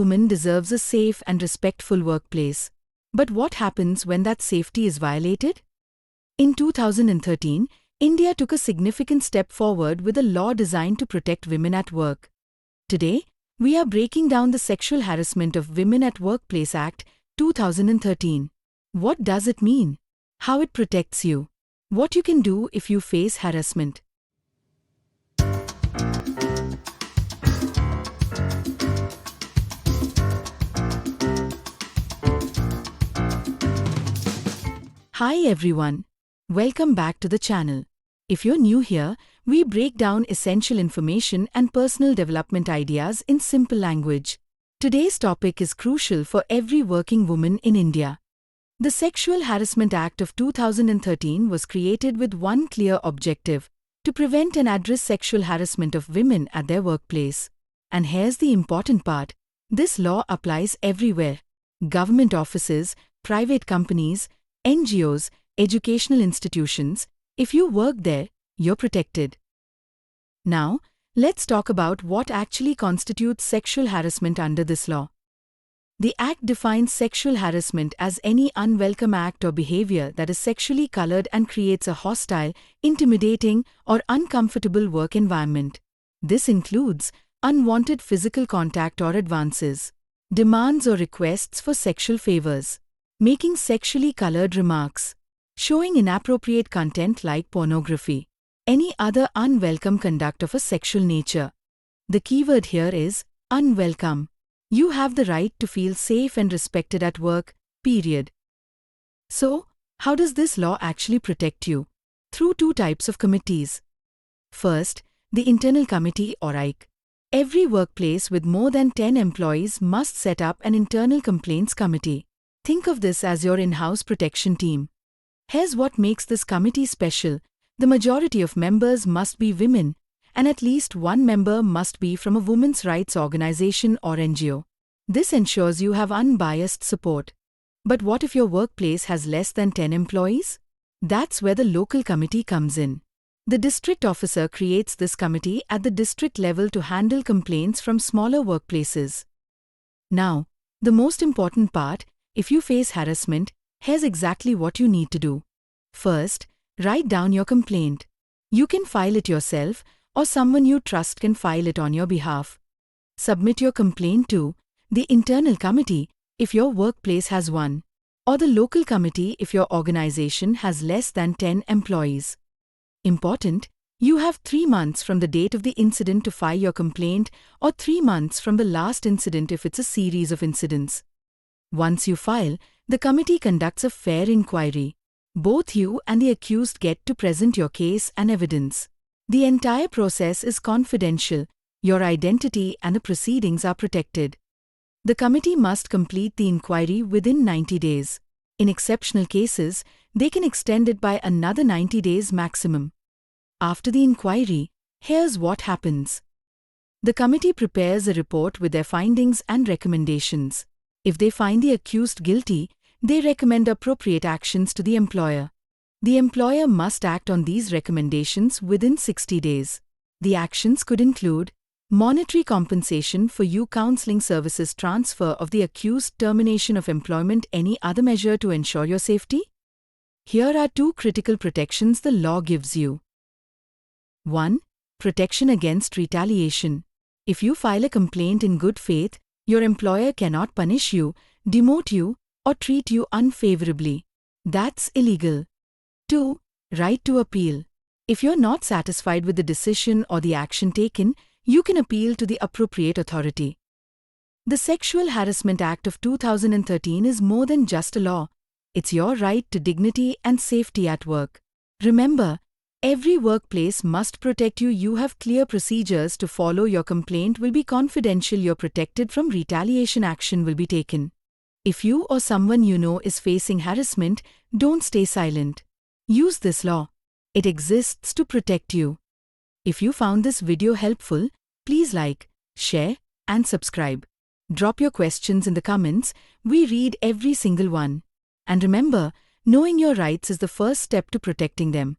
woman deserves a safe and respectful workplace. But what happens when that safety is violated? In 2013, India took a significant step forward with a law designed to protect women at work. Today, we are breaking down the Sexual Harassment of Women at Workplace Act 2013. What does it mean? How it protects you? What you can do if you face harassment? Hi everyone. Welcome back to the channel. If you're new here, we break down essential information and personal development ideas in simple language. Today's topic is crucial for every working woman in India. The Sexual Harassment Act of 2013 was created with one clear objective: to prevent and address sexual harassment of women at their workplace. And here's the important part: this law applies everywhere. Government offices, private companies, NGOs, educational institutions. If you work there, you're protected. Now, let's talk about what actually constitutes sexual harassment under this law. The Act defines sexual harassment as any unwelcome act or behavior that is sexually colored and creates a hostile, intimidating, or uncomfortable work environment. This includes unwanted physical contact or advances, demands or requests for sexual favors, making sexually colored remarks, showing inappropriate content like pornography, any other unwelcome conduct of a sexual nature. The keyword here is unwelcome. You have the right to feel safe and respected at work, period. So, how does this law actually protect you? Through two types of committees. First, the Internal Committee or IC. Every workplace with more than 10 employees must set up an internal complaints committee. Think of this as your in-house protection team. Here's what makes this committee special: the majority of members must be women, and at least one member must be from a women's rights organization or NGO. This ensures you have unbiased support. But what if your workplace has less than 10 employees? That's where the local committee comes in. The district officer creates this committee at the district level to handle complaints from smaller workplaces. Now, the most important part: if you face harassment, here's exactly what you need to do. First, write down your complaint. You can file it yourself, or someone you trust can file it on your behalf. Submit your complaint to the internal committee if your workplace has one, or the local committee if your organization has less than 10 employees. Important: you have 3 months from the date of the incident to file your complaint, or 3 months from the last incident if it's a series of incidents. Once you file, the committee conducts a fair inquiry. Both you and the accused get to present your case and evidence. The entire process is confidential. Your identity and the proceedings are protected. The committee must complete the inquiry within 90 days. In exceptional cases, they can extend it by another 90 days maximum. After the inquiry, here's what happens. The committee prepares a report with their findings and recommendations. If they find the accused guilty, they recommend appropriate actions to the employer. The employer must act on these recommendations within 60 days. The actions could include monetary compensation for you, counseling services, transfer of the accused, termination of employment, any other measure to ensure your safety. Here are two critical protections the law gives you. 1. Protection against retaliation. If you file a complaint in good faith, your employer cannot punish you, demote you, or treat you unfavorably. That's illegal. 2. Right to appeal. If you're not satisfied with the decision or the action taken, you can appeal to the appropriate authority. The Sexual Harassment Act of 2013 is more than just a law. It's your right to dignity and safety at work. Remember, every workplace must protect you. You have clear procedures to follow. Your complaint will be confidential. You're protected from retaliation. Action will be taken. If you or someone you know is facing harassment, don't stay silent. Use this law. It exists to protect you. If you found this video helpful, please like, share, and subscribe. Drop your questions in the comments. We read every single one. And remember, knowing your rights is the first step to protecting them.